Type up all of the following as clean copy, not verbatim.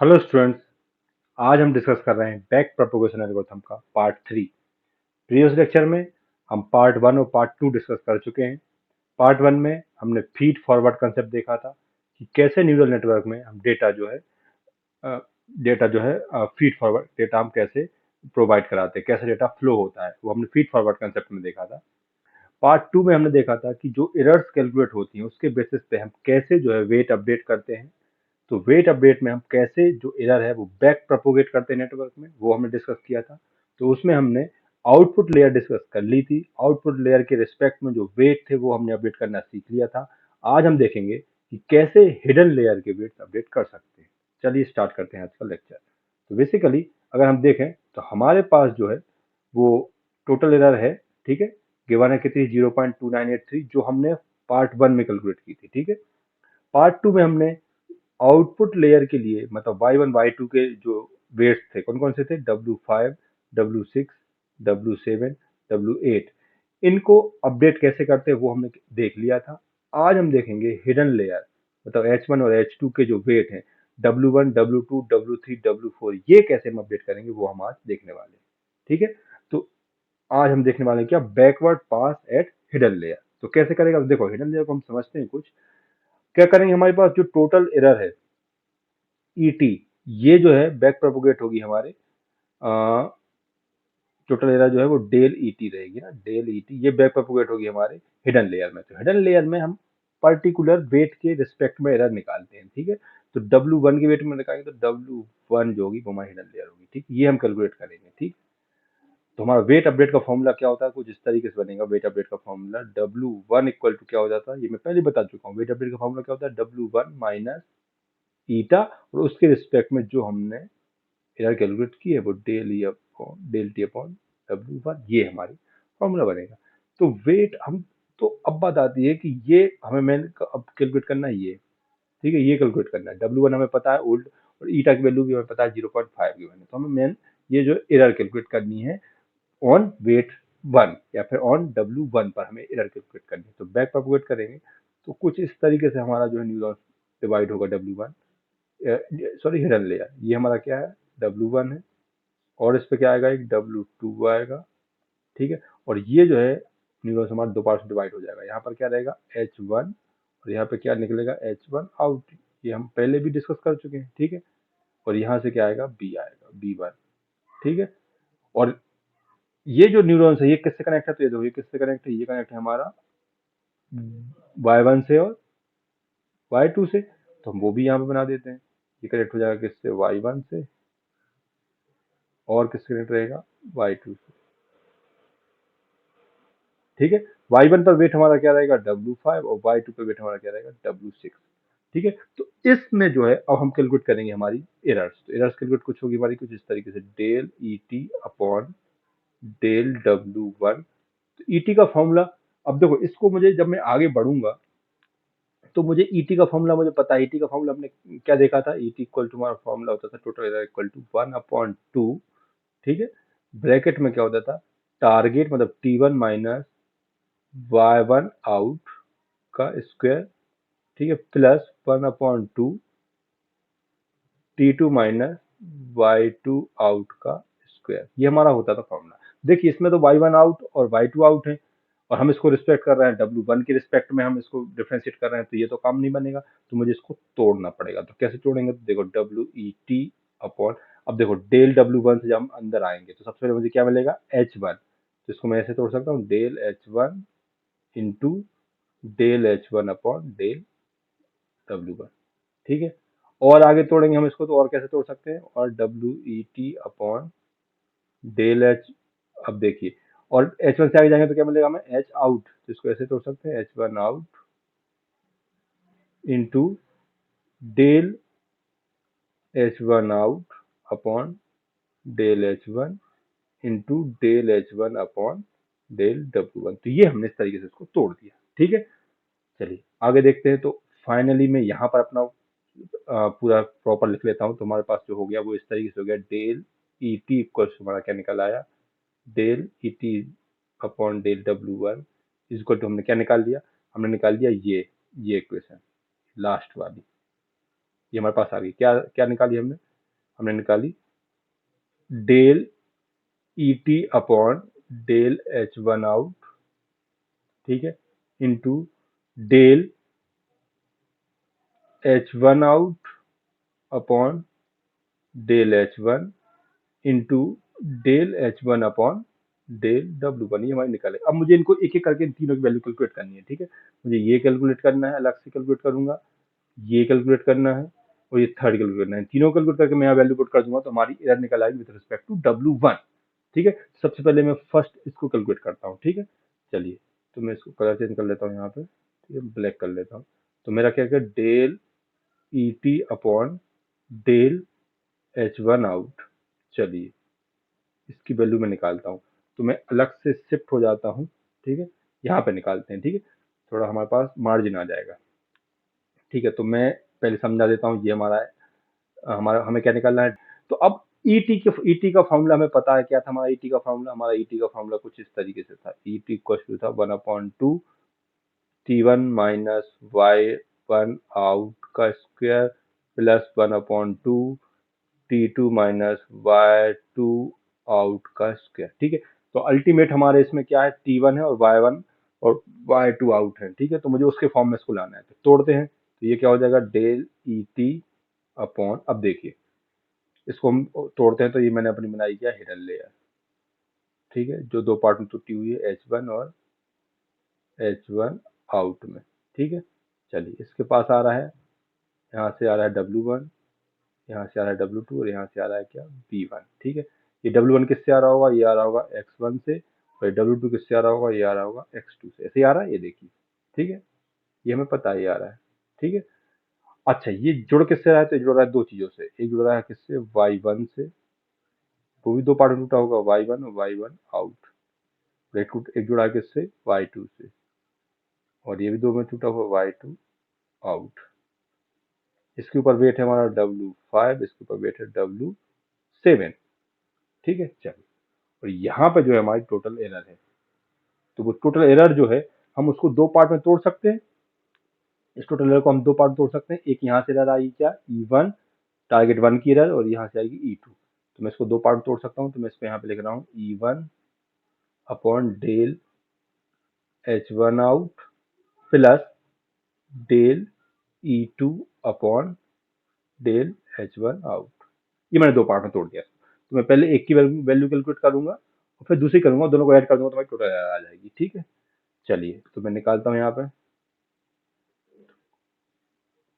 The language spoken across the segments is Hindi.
Hello students. आज हम डिस्कस कर रहे हैं बैक प्रोपगेशन एल्गोरिथम का पार्ट 3। प्रीवियस लेक्चर में हम पार्ट 1 और पार्ट 2 डिस्कस कर चुके हैं। पार्ट 1 में हमने फीड फॉरवर्ड कंसेप्ट देखा था कि कैसे न्यूरल नेटवर्क में हम डेटा जो है फीड फॉरवर्ड डेटा हम कैसे प्रोवाइड कराते हैं, कैसे डेटा फ्लो होता है, वो हमने फीड फॉरवर्ड कंसेप्ट में देखा था। पार्ट 2 में हमने देखा था कि जो एरर्स कैलकुलेट होती हैं उसके बेसिस पे हम कैसे जो है वेट अपडेट करते हैं। तो वेट अपडेट में हम कैसे जो एरर है वो बैक प्रोपोगेट करते हैं नेटवर्क में, वो हमने डिस्कस किया था। तो उसमें हमने आउटपुट लेयर डिस्कस कर ली थी। आउटपुट लेयर के रिस्पेक्ट में जो वेट थे वो हमने अपडेट करना सीख लिया था। आज हम देखेंगे कि कैसे हिडन लेयर के वेट अपडेट कर सकते हैं। चलिए स्टार्ट करते हैं आज का लेक्चर। तो बेसिकली अगर हम देखें तो हमारे पास जो है वो टोटल एरर है, ठीक है। गिवन है कितनी, 0.2983, जो हमने पार्ट 1 में कैलकुलेट की थी, ठीक है। पार्ट 2 में हमने आउटपुट लेयर के लिए मतलब y1 y2 के जो वेट्स थे कौन कौन से थे, W5 W6 W7 W8, इनको अपडेट कैसे करते हैं वो हमने देख लिया था। आज हम देखेंगे हिडन लेयर मतलब H1 और H2 के जो वेट हैं W1 W2 W3 W4, ये कैसे हम अपडेट करेंगे वो हम आज देखने वाले हैं, ठीक है। तो आज हम देखने वाले हैं क्या, बैकवर्ड पास एट हिडन लेयर। तो कैसे करेगा, देखो हिडन लेयर को हम समझते हैं कुछ। क्या करेंगे, हमारे पास जो टोटल एरर है ईटी, ये जो है बैक प्रोपोगेट होगी हमारे टोटल एरर जो है वो डेल ईटी रहेगी ना, डेल ईटी ये बैक प्रोपोगेट होगी हमारे हिडन लेयर में। तो हिडन लेयर में हम पर्टिकुलर वेट के रिस्पेक्ट में एरर निकालते हैं, ठीक है। तो W1 के वेट में निकालेंगे तो W1 जो होगी वो हमारी हिडन लेयर होगी, ठीक। ये हम कैलकुलेट करेंगे, ठीक। तो हमारा वेट अपडेट का फॉर्मूला क्या होता है, कुछ इस तरीके से बनेगा। वेट अपडेट का फॉर्मूला W1 इक्वल टू क्या हो जाता है, ये मैं पहले बता चुका हूँ। वेट अपडेट का फॉर्मूला क्या होता है, W1 माइनस ईटा, और उसके रिस्पेक्ट में जो हमने एरर कैलकुलेट की है वो डेल टी अपॉन W1, ये हमारी फॉर्मूला बनेगा। तो वेट हम, तो अब बात आती है कि ये हमें मेन अब कैलकुलेट करना है ये, ठीक है। ये कैलकुलेट करना है, W1 हमें पता है ओल्ड, और ईटा की वैल्यू भी हमें पता है 0.5 की वैल्यू। तो हमें मेन ये जो एरर कैलकुलेट करनी है ऑन वेट 1 या फिर ऑन W1 पर हमें एरर कैलकुलेट करनी है। तो बैक प्रोपोगेट करेंगे तो कुछ इस तरीके से हमारा जो है न्यूरॉन डिवाइड होगा। W1 सॉरी हिडन लेयर, ये हमारा क्या है, W1 है, और इस पे क्या आएगा, एक W2 आएगा, ठीक है। और ये जो है न्यूरॉन हमारा दो पार्ट डिवाइड हो जाएगा। यहाँ पर क्या रहेगा H1, और यहाँ पे क्या निकलेगा H1 आउट, ये हम पहले भी डिस्कस कर चुके हैं, ठीक है। और यहाँ से क्या आएगा, B आएगा, B1, ठीक है। और ये जो न्यूरॉन्स है ये किससे कनेक्ट है, तो ये देखो ये किससे कनेक्ट है, ये कनेक्ट है हमारा Y1 से और Y2 से। तो हम वो भी यहाँ पे बना देते हैं। ये कनेक्ट हो जाएगा किससे, Y1 से, और किससे कनेक्ट रहेगा, Y2 से, ठीक है। Y1 पर वेट हमारा क्या रहेगा, W5, और Y2 पर वेट हमारा क्या रहेगा, W6, ठीक है। तो इसमें जो है अब हम कैलकुलेट करेंगे हमारी एरर्स। तो एरर्स कैलकुलेट कुछ होगी हमारी कुछ इस तरीके से, del ET upon del W1। तो ईटी का फॉर्मूला, अब देखो इसको मुझे जब मैं आगे बढ़ूंगा तो मुझे ईटी का फॉर्मूला मुझे पता है। ईटी का फॉर्मूला हमने क्या देखा था, ईटी इक्वल टू हमारा फॉर्मूला होता था टोटल एरर इक्वल टू 1/2, ठीक है। ब्रैकेट में क्या होता था, टारगेट मतलब T1 माइनस Y1 आउट का स्क्वायर, ठीक है, plus 1/2 T2 minus Y2 out का स्क्वायर, ये हमारा होता था फॉर्मूला। देखिए इसमें तो Y1 आउट और Y2 आउट है, और हम इसको रिस्पेक्ट कर रहे हैं W1 के रिस्पेक्ट में, हम इसको डिफ्रेंशिएट कर रहे हैं, तो ये तो काम नहीं बनेगा। तो मुझे इसको तोड़ना पड़ेगा। तो कैसे तोड़ेंगे, तो देखो WET अपॉन, अब देखो डेल W1 से जब हम अंदर आएंगे तो सबसे पहले मुझे क्या मिलेगा, H1। तो इसको मैं ऐसे तोड़ सकता हूँ, del H1 into del H1 upon del W1, ठीक है। और आगे तोड़ेंगे हम इसको तो और कैसे तोड़ सकते हैं, और WET अपॉन डेल एच, अब देखिए, और H1 से आगे जाएंगे तो क्या मिलेगा हमें, H आउट। तो इसको ऐसे तोड़ सकते हैं, H1 out into del H1 out upon del H1 into del H1 upon del W1। तो ये हमने इस तरीके से इसको तोड़ दिया, ठीक है। चलिए आगे देखते हैं। तो फाइनली मैं यहाँ पर अपना पूरा प्रॉपर लिख लेता हूँ। तो हमारे पास जो हो गया वो इस तरीके से हो गया, डेल ईटी इक्वल हमारा क्या निकल आया, del ET upon del W1 equal to, हमने क्या निकाल लिया, हमने निकाल लिया ये इक्वेशन लास्ट वाली, ये हमारे पास आ गई। क्या क्या निकाली हमने, हमने निकाली del E T upon del H one out, ठीक है, into del H one out upon del H one into del H one upon del W one, ये हमारे निकाले। अब मुझे इनको एक एक करके इन तीनों की वैल्यू कैलकुलेट करनी है, ठीक है। मुझे ये कैलकुलेट करना है, अलग से कैलकुलेट करूंगा, ये कैलकुलेट करना है और ये थर्ड कैलकुलेट करना है। तीनों कैलकुलेट करके मैं यहाँ वैल्यू पुट कर दूंगा तो हमारी एरर निकल आएगी with respect to W one, ठीक है। सबसे पहले मैं फर्स्ट इसको कैलकुलेट करता हूँ, ठीक है। चलिए, तो मैं इसको कलर चेंज कर लेता हूँ यहाँ पे, ठीक है, ब्लैक कर लेता हूँ। तो मेरा क्या है, del E T upon del H one out. चलिए, इसकी वैल्यू मैं निकालता हूँ, तो मैं अलग से शिफ्ट हो जाता हूँ, ठीक है। यहाँ पे निकालते हैं, ठीक है, थोड़ा हमारे पास मार्जिन आ जाएगा, ठीक है। तो मैं पहले समझा देता हूँ, ये हमारा है, हमारा हमें क्या निकालना है। तो अब ईटी का फॉर्मूला हमें पता है क्या था। हमारा ईटी का फॉर्मूला कुछ इस तरीके से था। ईटी इक्वल था 1/2 T1 माइनस y1 आउट का square plus 1/2 T2 minus y2 out का स्क्वायर, ठीक है। तो अल्टीमेट हमारे इसमें क्या है, T1 है और y1 और y2 आउट है, ठीक है। तो मुझे उसके फॉर्म में इसको लाना है, तो तोड़ते हैं। तो ये क्या हो जाएगा, डेल ई टी अपॉन, अब देखिए इसको हम तोड़ते हैं, तो ये मैंने अपनी बनाई क्या, हिडन लेयर, ठीक है, जो दो पार्ट में टूटी हुई है, H1 और H1 आउट में, ठीक है। चलिए, इसके पास आ रहा है, यहाँ से आ रहा है W1, यहाँ से आ रहा है W2 और यहाँ से आ रहा है क्या, B1, ठीक है। ये W1 किससे आ रहा होगा, ये आ रहा होगा X1 से, और W2 किससे आ रहा होगा, ये आ रहा होगा X2 से। ऐसे ही आ रहा है, ये देखिए, ठीक है, ये हमें पता है ये आ रहा है, ठीक है। अच्छा, ये जुड़ किससे रहा है, तो ये जुड़ रहा है दो चीजों से। एक जुड़ रहा है किससे, Y1 से, वो भी दो पार्ट में टूटा होगा, Y1 और Y1 आउट। एक जुड़ा है किससे, Y2 से, और ये भी दो में टूटा हुआ Y2 आउट। इसके ऊपर वेट है हमारा W5, इसके ऊपर वेट है W7, ठीक है। चलिए, और यहाँ पे जो है हमारी टोटल एरर है, तो वो टोटल एरर जो है हम उसको दो पार्ट में तोड़ सकते हैं। इस टोटल एरर को हम दो पार्ट में तोड़ सकते हैं। एक यहाँ से एरर आई क्या, E1 टारगेट 1 की एरर, और यहाँ से आएगी E2। तो मैं इसको दो पार्ट में तोड़ सकता हूँ। तो मैं इस पे यहाँ पे लिख रहा हूँ E1 upon del H1 out plus del E2 upon del H1 out. ये मैंने दो पार्ट में तोड़ दिया। तो मैं पहले एक की वैल्यू कैलकुलेट करूंगा और फिर दूसरी करूंगा, दोनों को ऐड कर दूंगा तो भाई टोटल आ जाएगी, ठीक है। चलिए, तो मैं निकालता हूँ, यहाँ पे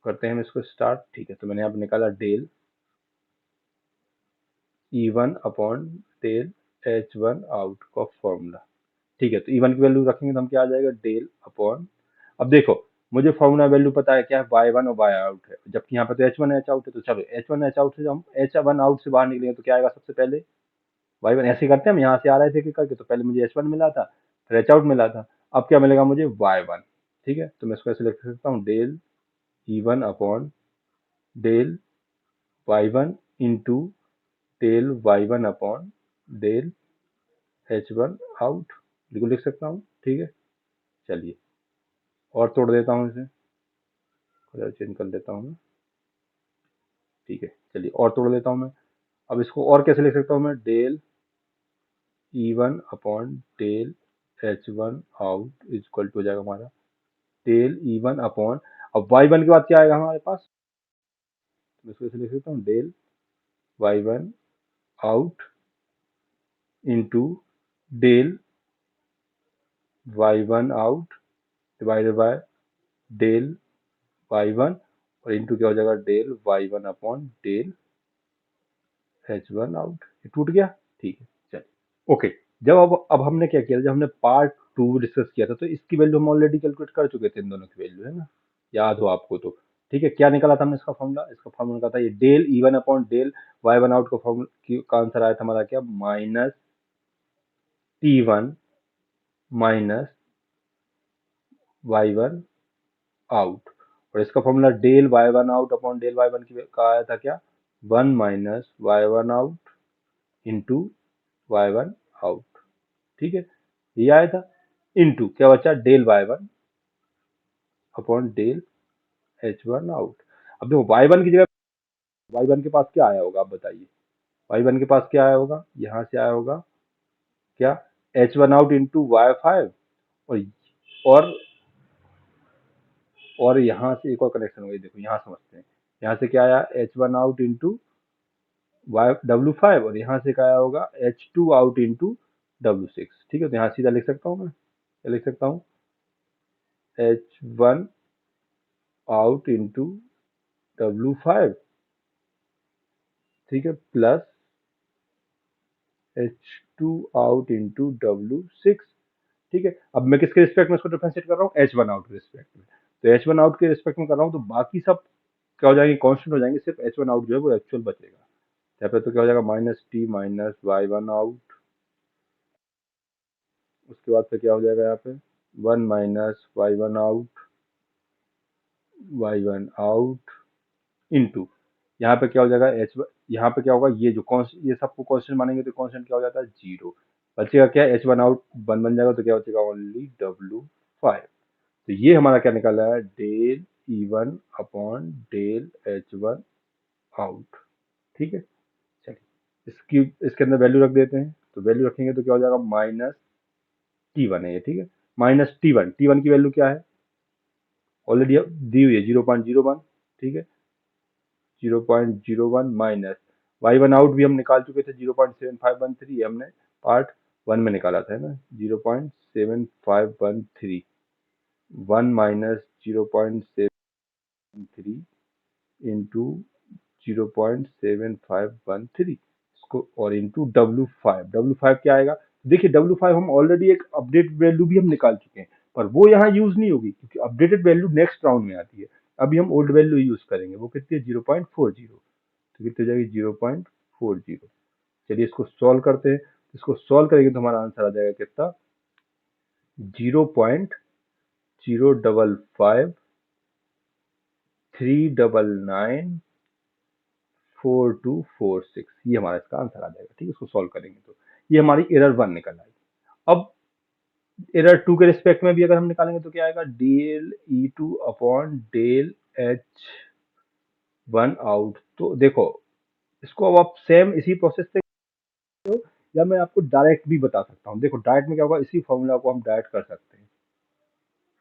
करते हैं हम इसको स्टार्ट, ठीक है। तो मैंने यहाँ पे निकाला del E1 upon del H1 out का फॉर्मूला, ठीक है। तो E1 की वैल्यू रखेंगे तो हम क्या आ जाएगा, डेल अपॉन, अब देखो मुझे फॉर्मूला वैल्यू पता है क्या है, y1 और y आउट है, जबकि यहाँ पे तो h1 h आउट है। तो चलो h1 h आउट से हम h1 आउट से बाहर निकलेंगे तो क्या आएगा, सबसे पहले y1। ऐसे करते हैं हम, यहाँ से आ रहा है थे करके, तो पहले मुझे h1 मिला था, फिर h आउट मिला था, अब क्या मिलेगा मुझे, y1, ठीक है। तो मैं इसको ऐसे लिख सकता हूँ, del E1 upon del y1 into del y1 upon del h1 out, बिल्कुल लिख सकता हूँ, ठीक है। चलिए, और तोड़ देता हूँ इसे, कलर चेंज कर लेता हूँ मैं, ठीक है। चलिए, और तोड़ लेता हूँ मैं। अब इसको और कैसे लिख सकता हूँ मैं, del E1 upon del H1 out is equal to हो जाएगा हमारा डेल E1 अपॉन, अब Y1 के बाद क्या आएगा हमारे पास, तो इसको ऐसे लिख सकता हूँ, del Y1 out into del Y1 out divided by del Y1, और इंटू क्या हो जाएगा, del Y1 upon del H1 out. ये टूट गया, ठीक है। चलिए, ओके। जब अब हमने क्या किया, जब हमने पार्ट 2 डिस्कस किया था, तो इसकी वैल्यू हम ऑलरेडी कैलकुलेट कर चुके थे, इन दोनों की वैल्यू, है ना, याद हो आपको तो, ठीक है। क्या निकाला था हमने इसका फॉर्मूला, इसका फॉर्मूला निकाला था ये del E1 upon del Y1 out का फॉर्मूला का आंसर आया था हमारा क्या, minus T1 minus Y1 out, और इसका formula del Y1 out upon del Y1 की का आया था क्या, 1 minus Y1 out into Y1 out, ठीक है, ये आया था। इंटू क्या बचा, del Y1 upon del H1 out. अब देखो Y1 की जगह y1 के पास क्या आया होगा आप बताइए, y1 के पास क्या आया होगा, यहाँ से आया होगा क्या, h1 आउट इंटू y5, और और यहाँ से एक और कनेक्शन हो गई, देखो यहाँ समझते हैं, यहाँ से क्या आया h1 आउट इंटू w5, और यहाँ से क्या आया होगा h2 आउट इंटू w6। ठीक है, तो यहाँ सीधा लिख सकता हूँ मैं, क्या लिख सकता हूँ, h1 आउट इंटू w5, ठीक है, plus h2 out into w6। ठीक है, अब मैं किसके रिस्पेक्ट में इसको डिफरेंशिएट कर रहा हूँ, h1 आउट के रिस्पेक्ट में, तो h1 आउट के रिस्पेक्ट में कर रहा हूँ, तो बाकी सब क्या हो जाएंगे, कांस्टेंट हो जाएंगे, सिर्फ h1 आउट जो है वो एक्चुअल बचेगा। यहाँ पे तो क्या हो जाएगा, minus T minus y1 out, उसके बाद फिर क्या हो जाएगा यहाँ पे 1 माइनस y1 आउट इनटू, यहाँ पे क्या हो जाएगा एच, यहाँ पे क्या होगा, ये जो कॉन्स्टेंट, ये सबको कांस्टेंट मानेंगे तो कांस्टेंट क्या हो जाता है, 0, बचेगा क्या, h1 आउट 1 बन जाएगा, तो क्या बचेगा, ओनली w5। तो ये हमारा क्या निकल रहा है, del E1 upon del H1 out. ठीक है, चलिए इसकी, इसके अंदर वैल्यू रख देते हैं, तो वैल्यू रखेंगे तो क्या हो जाएगा, माइनस T1 है ये, ठीक है, माइनस T1 की वैल्यू क्या है, ऑलरेडी दी हुई है 0.01, ठीक है, 0.01 माइनस y1 आउट भी हम निकाल चुके थे 0.7513, ये हमने पार्ट 1 में निकाला था, है ना, 0.7513, 1 माइनस 0.73 इंटू 0.7513, इसको और इंटू W5 क्या आएगा, देखिए W5 हम ऑलरेडी एक अपडेट वैल्यू भी हम निकाल चुके हैं, पर वो यहाँ यूज नहीं होगी क्योंकि अपडेटेड वैल्यू नेक्स्ट राउंड में आती है, अभी हम ओल्ड वैल्यू यूज करेंगे, वो कितनी है 0.40, तो कितनी हो जाएगी 0.40। चलिए इसको सॉल्व करते हैं, इसको सॉल्व करेंगे तो हमारा आंसर आ जाएगा कितना, 0.055394246, ये हमारा इसका आंसर आ जाएगा। ठीक है, इसको सॉल्व करेंगे तो ये हमारी एरर 1 निकल आएगी। अब एरर 2 के रिस्पेक्ट में भी अगर हम निकालेंगे तो क्या आएगा, del E2 upon del H1 out. तो देखो इसको अब आप सेम इसी प्रोसेस से, या मैं आपको डायरेक्ट भी बता सकता हूँ, देखो डायरेक्ट में क्या होगा, इसी फॉर्मूला को हम डायरेक्ट कर सकते हैं,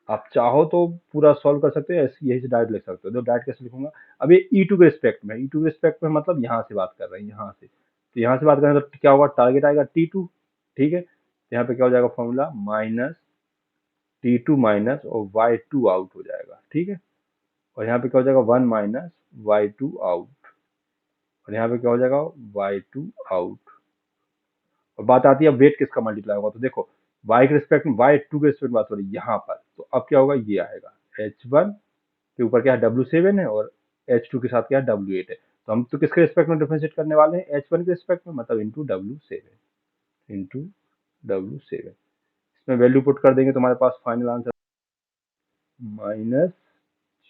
आप चाहो तो पूरा सॉल्व कर सकते हैं, यही से डायरेक्ट लिख सकते हो, तो डायरेक्ट कैसे लिखूंगा, अब ये E2 के रिस्पेक्ट में, E2 के रिस्पेक्ट में मतलब यहाँ से बात कर रहे हैं, यहाँ से, तो यहाँ से बात करें तो क्या होगा, टारगेट आएगा T2, ठीक है, तो यहाँ पे क्या हो जाएगा फॉर्मूला, माइनस T2 माइनस और Y2 आउट हो जाएगा, ठीक है, और यहाँ पे क्या हो जाएगा 1 माइनस Y2 आउट, और यहाँ पे क्या हो जाएगा Y2 आउट, और बात आती है अब वेट किसका मल्टीप्लाई होगा, तो देखो y के रिस्पेक्ट में, y2 के रिस्पेक्ट में बात हो रही है यहाँ पर, तो अब क्या होगा, ये आएगा h1 के ऊपर क्या है w7 है, और h2 के साथ क्या है w8 है, तो हम तो किसके रिस्पेक्ट में डिफरेंशिएट करने वाले हैं, h1 के रिस्पेक्ट में, मतलब इंटू w7, इसमें वैल्यू पुट कर देंगे तो हमारे पास फाइनल आंसर माइनस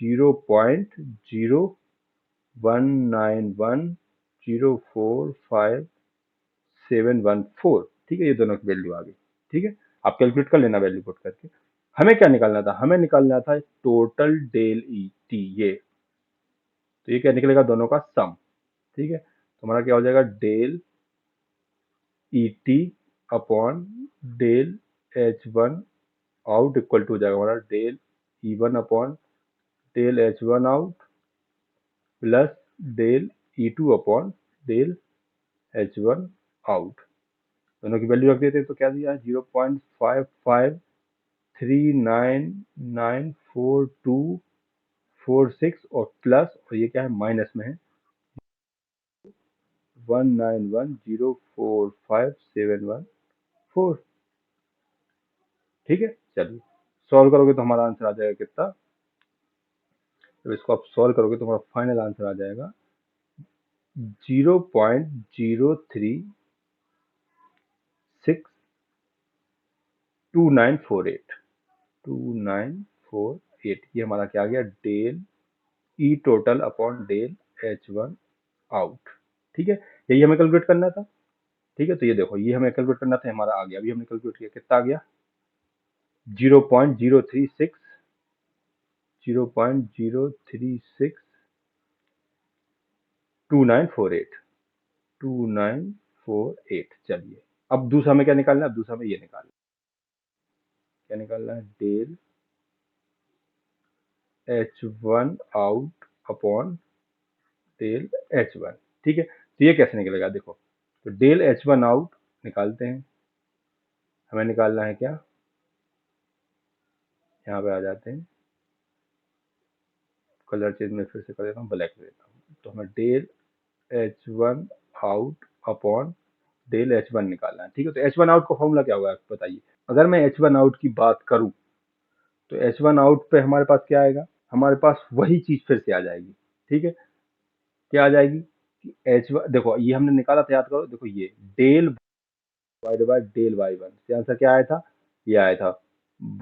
0.0191045 ठीक है, ये दोनों की वैल्यू आ गई। ठीक है, आप कैलकुलेट कर लेना वैल्यू पुट करके। हमें क्या निकालना था, हमें निकालना था टोटल डेल ई टी, ये तो ये क्या निकलेगा, दोनों का सम। ठीक है, तो हमारा क्या हो जाएगा, del E T upon del H1 out equal to हो जाएगा हमारा del E1 upon del H1 out plus del E2 upon del H1 out, दोनों की वैल्यू रख देते हैं तो क्या दिया है, 0.55394246, और प्लस, और ये क्या है माइनस में है, 191045714। ठीक है, चलिए सॉल्व करोगे तो हमारा आंसर आ जाएगा कितना, जब इसको आप सॉल्व करोगे तो हमारा फाइनल आंसर आ जाएगा 0.0362948, ये हमारा क्या आ गया, del E total upon del H1 out. ठीक है, यही हमें कैलकुलेट करना था। ठीक है, तो ये देखो ये हमें कैलकुलेट करना था, हमारा आ गया, अभी हमने कैलकुलेट किया, कितना आ गया, 0.036, 0.036 2948 चलिए, अब दूसरा में क्या निकालना है, अब दूसरा में ये निकालना है, क्या निकालना है, del H1 out upon del H1। ठीक है, तो ये कैसे निकलेगा, देखो, तो डेल H1 आउट निकालते हैं, हमें निकालना है क्या, यहाँ पे आ जाते हैं, कलर चेंज में फिर से कर देता हूँ, ब्लैक देता हूँ, तो हमें del H1 out upon del H1 निकालना है। ठीक है, तो H1 आउट का फॉर्मूला क्या होगा बताइए, अगर मैं H1 आउट की बात करूं तो H1 आउट पे हमारे पास क्या आएगा, हमारे पास वही चीज फिर से आ जाएगी। ठीक है, क्या आ जाएगी कि H1, देखो ये हमने निकाला था, याद करो, देखो ये del divide by del y1 से आंसर क्या आया था, ये आया था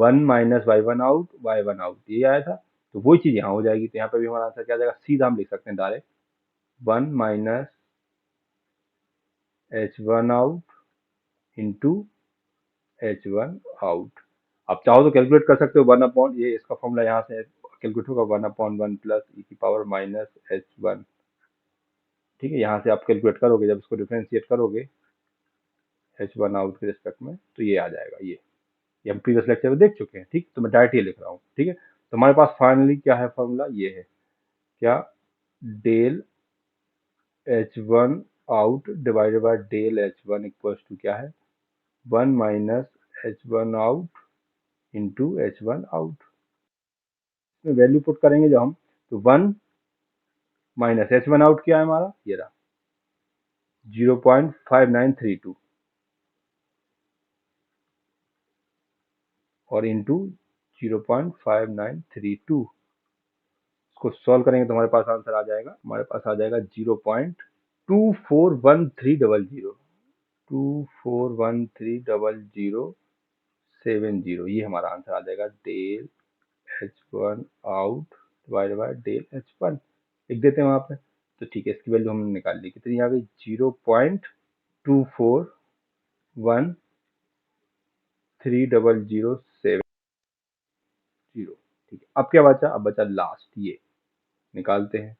1 minus y1 out y1 out, ये आया था, तो वही चीज यहाँ हो जाएगी, तो यहाँ पे भी हमारा आंसर क्या आ जाएगा, सीधा हम लिख सकते हैं direct 1 minus H1 out into H1 out. आप चाहो तो कैलकुलेट कर सकते हो, 1 अपॉन, ये इसका फॉर्मूला यहाँ से कैलकुलेट होगा 1/1 प्लस ई की पावर माइनस H1। ठीक है, यहाँ से आप कैलकुलेट करोगे, जब इसको डिफ्रेंशिएट करोगे H1 आउट के रिस्पेक्ट में, तो ये आ जाएगा, ये हम प्रीवियस लेक्चर में देख चुके हैं। ठीक, तो मैं डायरेक्ट ये लिख रहा हूँ। ठीक है, तो हमारे पास फाइनली क्या है फॉर्मूला, ये है क्या, del H1 out divided by del H1 equals to क्या है, 1 minus H1 out into H1 out. इसमें वैल्यू पुट करेंगे जब हम, तो 1 माइनस H1 आउट क्या है हमारा, ये रहा 0.5932 और इंटू 0.5932, इसको सॉल्व करेंगे तो हमारे पास आंसर आ जाएगा, हमारे पास आ जाएगा 0.241300, 24130070, ये हमारा आंसर आ जाएगा, del H1 out divide by del H1 लिख देते हैं वहां पे। तो ठीक है, इसकी वैल्यू हमने निकाल ली, कितनी आ गई, 0.24130070। ठीक है, अब क्या बचा, अब बचा लास्ट, ये निकालते हैं,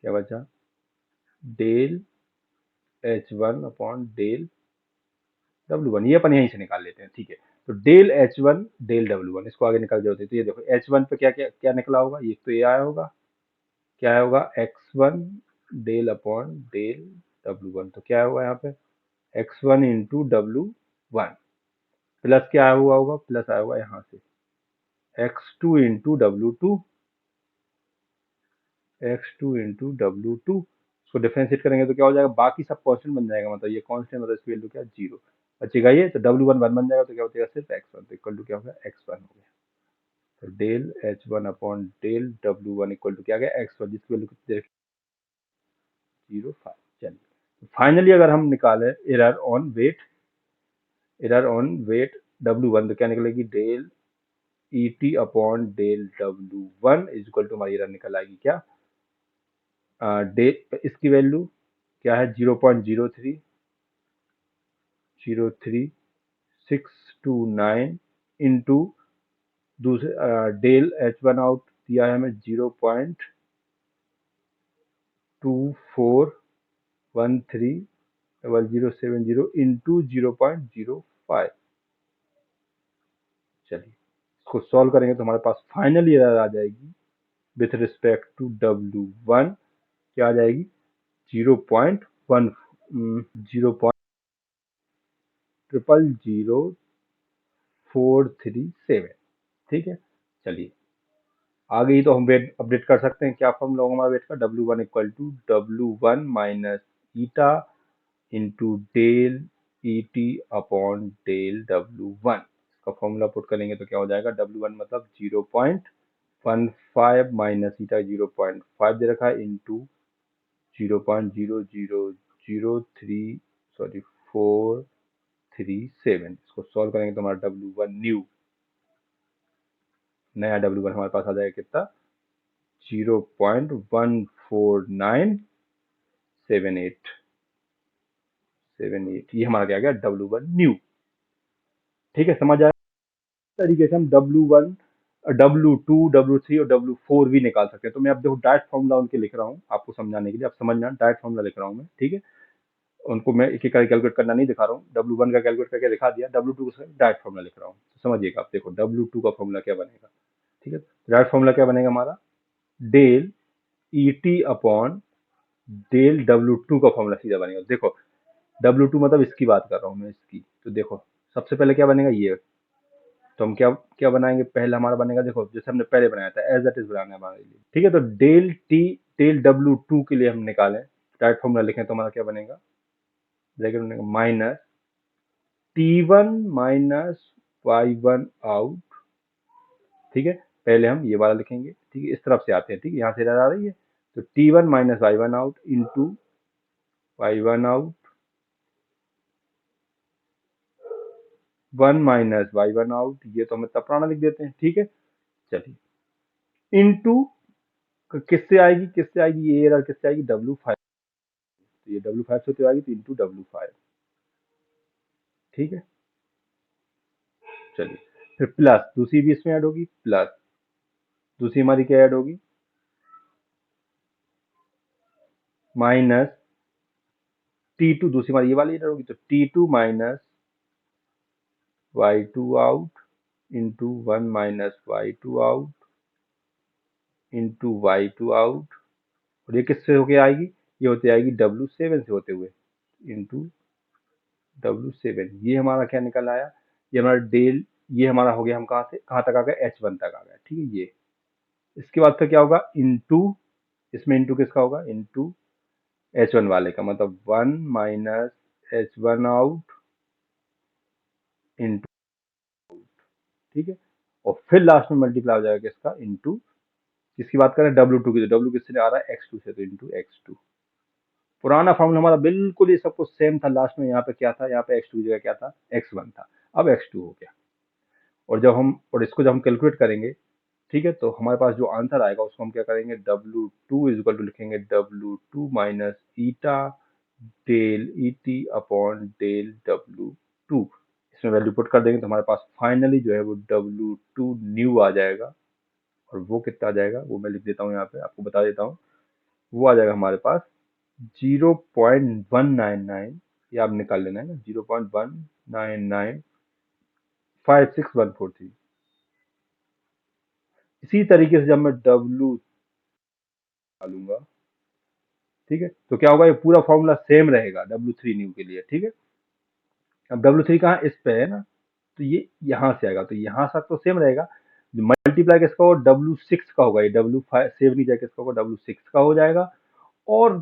क्या बचा, del H1 upon del W1, ये अपन यहीं से निकाल लेते हैं। ठीक है, तो डेल H1 डेल W1, इसको आगे निकाल जाते, तो ये देखो H1 पे क्या क्या क्या निकला होगा, ये तो ये आया होगा, क्या आया होगा, X1 del upon del W1, तो क्या होगा यहाँ पे, X1 इंटू W1 प्लस क्या आया हुआ होगा, प्लस आया होगा यहाँ से X2 into W2, X2 into W2, इसको डिफरेंशिएट करेंगे तो क्या हो जाएगा, बाकी सब कांस्टेंट बन जाएगा, मतलब ये कांस्टेंट, मतलब इसकी वैल्यू क्या, 0 बचेगा, ये तो W1 1 बन जाएगा, तो क्या बचेगा, सिर्फ X1, तो इक्वल टू क्या होगा, X1 हो गया। तो del H1 upon del W1 equal to क्या आ गया, X1, जिसकी वैल्यू कितनी देखिए 0.5। चलिए, फाइनली अगर हम निकाले एरर ऑन वेट W1, तो क्या निकलेगी, del ET upon del W1 is equal to, हमारी एरर निकल आएगी क्या, इसकी वैल्यू क्या है, 0.0303629 इंटू दूसरे डेल H1 आउट दिया है हमें 0.24130070 इंटू 0.05। चलिए, इसको सॉल्व करेंगे तो हमारे पास फाइनली एरर आ जाएगी विथ रिस्पेक्ट टू W1, क्या आ जाएगी, 0.1 0.000437। ठीक है, चलिए, आ गई तो हम वेट अपडेट कर सकते हैं, क्या फॉर्मूला होगा हमारा वेट का, W1 equal to W1 minus eta into del ET upon del W1, इसका फॉर्मूला पुट करेंगे तो क्या हो जाएगा, W1 मतलब 0.15 माइनस ईटा 0.5 दे रखा है इंटू 0.00037, इसको सॉल्व करेंगे तो हमारा W1 नया W1 हमारे पास आ जाएगा कितना, 0.14978, ये हमारा क्या आ गया, W1 न्यू। ठीक है, समझ आया, इस तरीके से हम W1 W2, W3 और W4 भी निकाल सकते हैं। तो मैं अब देखो डायरेक्ट फॉर्मूला उनके लिख रहा हूँ आपको समझाने के लिए, आप समझना, डायरेक्ट फॉर्मूला लिख रहा हूँ मैं, ठीक है। उनको मैं एक एक करके कैलकुलेट करना नहीं दिखा रहा हूँ, W1 का कैलकुलेट करके दिखा दिया, W2 का डायरेक्ट फॉर्मूला लिख रहा हूँ। तो समझिएगा आप, देखो W2 का फॉर्मूला क्या बनेगा, ठीक है। डायरेक्ट फॉर्मूला क्या बनेगा हमारा, del ET upon del W2 का फॉर्मूला सीधा बनेगा। देखो W2 मतलब इसकी बात कर रहा हूँ मैं, इसकी। तो देखो सबसे पहले क्या बनेगा ये, तो हम क्या क्या बनाएंगे, पहले हमारा बनेगा, देखो जैसे हमने पहले बनाया था एज इट इज बनाना है हमारे लिए, ठीक है। तो डेल टी डेल W2 के लिए हम निकालें, डायरेक्ट फॉर्मूला लिखें तो हमारा क्या बनेगा, ब्रैकेट बनेगा minus T1 minus Y1 out, ठीक है। पहले हम ये वाला लिखेंगे, ठीक है, इस तरफ से आते हैं, ठीक है, यहाँ से आ रही है। तो T1 minus Y1 out into Y1 out, 1 minus Y1 out, ये तो हम इतना पुराना लिख देते हैं, ठीक है। चलिए इंटू किससे आएगी ये एरर, किससे आएगी, W5, तो ये W5 से तो आएगी, तो इंटू W5, ठीक है। चलिए फिर प्लस दूसरी भी इसमें ऐड होगी, प्लस दूसरी हमारी क्या ऐड होगी, माइनस T2, दूसरी हमारी ये वाली ऐड होगी, तो T2 minus Y2 out into 1 minus Y2 out into Y2 out, और ये किससे होके आएगी, ये होते आएगी W7 से होते हुए, इंटू W7। ये हमारा क्या निकल आया, ये हमारा डेल, ये हमारा हो गया, हम कहाँ से कहाँ तक आ गए, H1 तक आ गए, ठीक है। ये इसके बाद फिर क्या होगा, इंटू, इसमें इंटू किसका होगा, इंटू H1 वाले का, मतलब 1 माइनस H1 आउट इंटू, ठीक है। और फिर लास्ट में मल्टीप्लाई हो जाएगा किसका, इंटू, किसकी बात करें, W2 की, तो W किससे आ रहा है, X2 से, तो इंटू X2। पुराना फॉर्मूला हमारा बिल्कुल ये सब कुछ सेम था, लास्ट में यहाँ पे क्या था, यहाँ पे X2 की जगह क्या था, X1 था, अब X2 हो गया। और जब हम, और इसको जब हम कैलकुलेट करेंगे, ठीक है, तो हमारे पास जो आंसर आएगा उसको हम क्या करेंगे, W2 इज इक्वल टू लिखेंगे W2 minus eta del ET upon del W2, इसमें वैल्यू पुट कर देंगे तो हमारे पास फाइनली जो है वो W2 न्यू आ जाएगा। और वो कितना आ जाएगा, वो मैं लिख देता हूँ यहाँ पे, आपको बता देता हूँ। वो आ जाएगा हमारे पास 0.199, ये आप निकाल लेना है ना, 0.19956143। इसी तरीके से जब मैं W डालूंगा, ठीक है, तो क्या होगा, ये पूरा फॉर्मूला सेम रहेगा W3 न्यू के लिए, ठीक है। अब W3 कहाँ, इस पे है ना, तो ये यहाँ से आएगा, तो यहाँ तक तो सेम रहेगा। मल्टीप्लाई किसका होगा, W6 का होगा, ये W5 सेव नहीं जाएगा, किसका होगा, W6 का हो जाएगा। और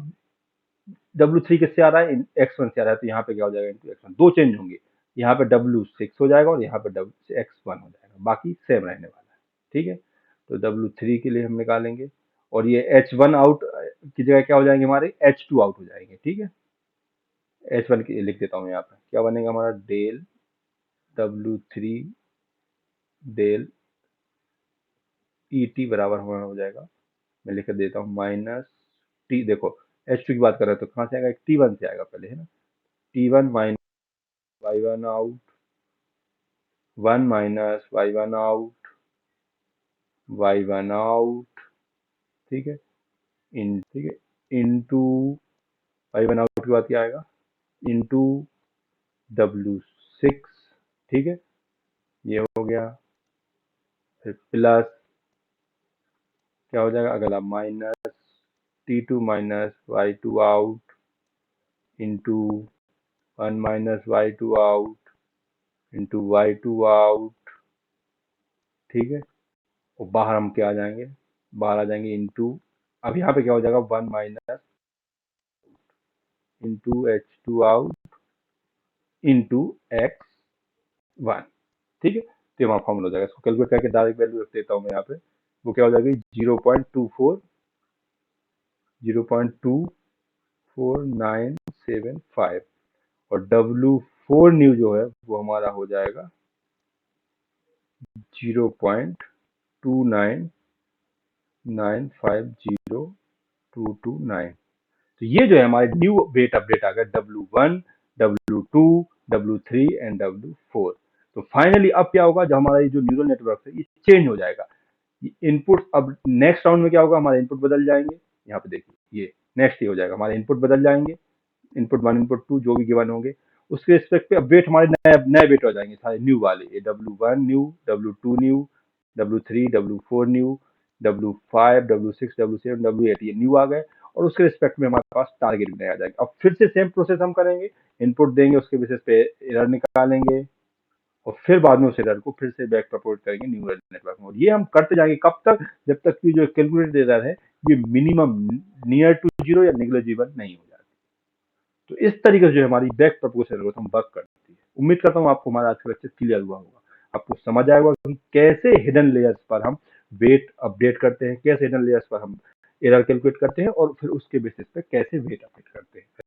W3 किससे आ रहा है, X1 से आ रहा है, तो यहाँ पे क्या हो जाएगा, इंटू X1, दो चेंज होंगे, यहाँ पे W6 हो जाएगा और यहाँ पे X1 हो जाएगा, बाकी सेम रहने वाला है, ठीक है। तो W3 के लिए हम निकालेंगे, और ये H1 आउट की जगह क्या हो जाएंगे, हमारे H2 आउट हो जाएंगे, ठीक है। H1 की लिख देता हूँ यहाँ पे, क्या बनेगा हमारा, डेल W3 डेल ET बराबर हमारा हो जाएगा, मैं लिख देता हूँ माइनस टी, देखो H2 की बात कर रहे हैं तो कहाँ से आएगा, T1 से आएगा पहले, है ना। T1 minus Y1 out, 1 minus Y1 out, Y1 out, ठीक है, ठीक है, इंटू Y1 आउट के बाद क्या आएगा, इंटू W6, ठीक है, ये हो गया। फिर प्लस क्या हो जाएगा, अगला minus T2 minus Y2 out into 1 minus Y2 out into Y2 out, ठीक है। और बाहर हम क्या आ जाएंगे, बाहर आ जाएंगे इंटू, अब यहाँ पे क्या हो जाएगा, 1 minus into H2 out into X1, ठीक है। तो हमारा फॉर्मूला हो जाएगा, इसको कैलकुलेट करके डायरेक्ट वैल्यू रख देता हूँ मैं यहाँ पे, वो क्या हो जाएगी, 0.240975, और W4 न्यू जो है वो हमारा हो जाएगा 0.299502229। तो ये जो है हमारे न्यू वेट अपडेट आ गया, W1, W2, W3 and W4। तो फाइनली अब क्या होगा, जब हमारा ये जो न्यूरल नेटवर्क है ये चेंज हो जाएगा। इनपुट अब नेक्स्ट राउंड में क्या होगा, हमारे इनपुट बदल जाएंगे। यहाँ पे देखिए ये नेक्स्ट ये हो जाएगा, हमारे इनपुट बदल जाएंगे, इनपुट 1 इनपुट 2 जो भी गिवन होंगे, उसके रिस्पेक्ट पे अब वेट हमारे नए नए वेट हो जाएंगे सारे न्यू वाले, ये W1 new, W2 new, W3 W4 new, W5 W6 W7 W8 ये न्यू आ गए, और उसके रिस्पेक्ट में हमारे पास टारगेट भी नया आ जाएगा। अब फिर से सेम प्रोसेस हम करेंगे, इनपुट देंगे, उसके बेसिस पे एरर निकालेंगे, और फिर बाद में उस एरर को फिर से बैक प्रपोर्ट करेंगे न्यूरल नेटवर्क में। और ये हम करते जाएंगे कब तक, जब तक कि जो कैलकुलेटेड एरर है ये मिनिमम नियर टू जीरो या नेग्लिजिबल नहीं हो जाती। तो इस तरीके से जो हमारी बैक प्रोपोगेशन एल्गोरिथम वर्क करती है। उम्मीद करता हूँ आपको हमारा आज का लेक्चर क्लियर हुआ होगा, आपको समझ आया होगा कि कैसे हिडन लेयर्स पर हम वेट अपडेट करते हैं, कैसे हिडन लेयर्स पर हम एरर कैलकुलेट करते हैं, और फिर उसके बेसिस पे कैसे वेट अपडेट करते हैं।